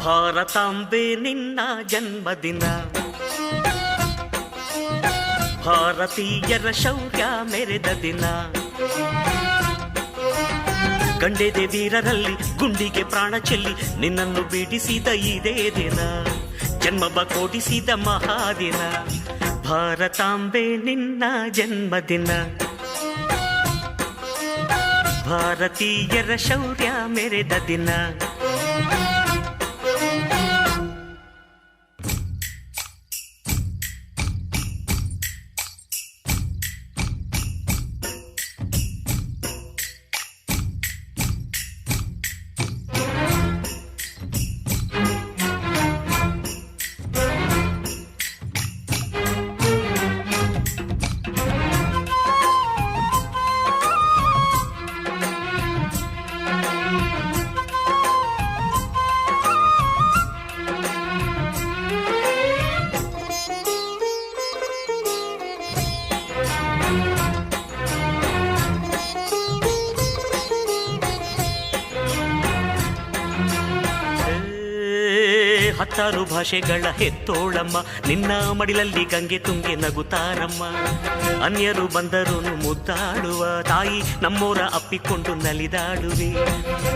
ಭಾರತಾಂಬೆ ನಿನ್ನ ಜನ್ಮದಿನ, ಭಾರತೀಯರ ಶೌರ್ಯ ಮೆರೆದ ದಿನ. ಗಂಡೆದೆ ವೀರರಲ್ಲಿ ಗುಂಡಿಗೆ ಪ್ರಾಣ ಚೆಲ್ಲಿ ನಿನ್ನನ್ನು ಬಿಡಿಸಿದ ಇದೇ ದಿನ, ಜನ್ಮವ ಕೊಡಿಸಿದ ಮಹಾದಿನ. ಭಾರತಾಂಬೆ ನಿನ್ನ ಜನ್ಮದಿನ, ಭಾರತೀಯರ ಶೌರ್ಯ ಮೆರೆದ ದಿನ. ಹತ್ತಾರು ಭಾಷೆಗಳ ಹೆತ್ತೋಳಮ್ಮ, ನಿನ್ನ ಮಡಿಲಲ್ಲಿ ಗಂಗೆ ತುಂಗೆ ನಗುತ್ತಾರಮ್ಮ. ಅನ್ಯರು ಬಂದರು ಮುದ್ದಾಡುವ ತಾಯಿ, ನಮ್ಮೋರ ಅಪ್ಪಿಕೊಂಡು ನಲಿದಾಡುವೆ.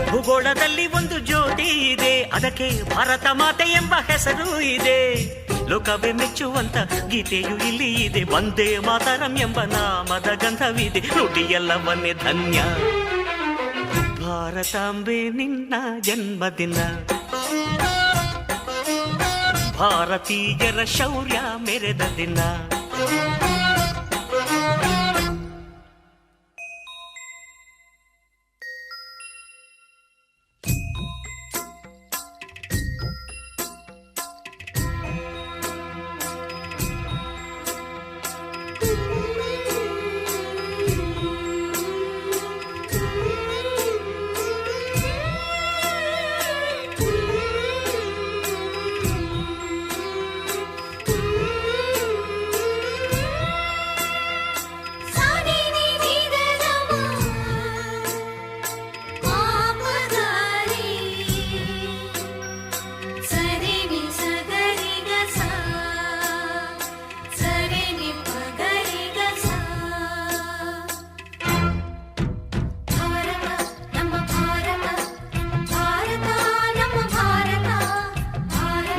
ಭೂಗೋಳದಲ್ಲಿ ಒಂದು ಜ್ಯೋತಿ ಇದೆ, ಅದಕ್ಕೆ ಭಾರತ ಮಾತೆ ಎಂಬ ಹೆಸರು ಇದೆ. ಲೋಕವೇ ಮೆಚ್ಚುವಂತ ಗೀತೆಯು ಇಲ್ಲಿ ಇದೆ, ವಂದೇ ಮಾತರಂ ಎಂಬ ನಾಮದ ಗಂಧವಿದೆ. ನುಡಿಯೆಲ್ಲವನ್ನೇ ಧನ್ಯ. ಭಾರತಾಂಬೆ ನಿನ್ನ ಜನ್ಮದಿನ, ಭಾರತೀಯರ ಶೌರ್ಯ ಮೆರೆದ ದಿನ.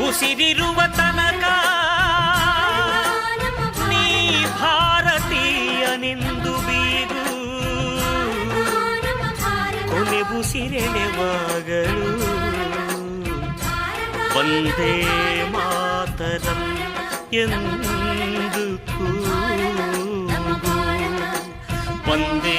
ಉಸಿರಿರುವ ತನಕ ನೀ ಭಾರತೀಯನೆಂದು ಬೀಗು, ಕೊನೆ ಉಸಿರೆಳೆವಾಗಲು ವಂದೇ ಮಾತರಂ ಎಂದು ಕೂಗು. ವಂದೇ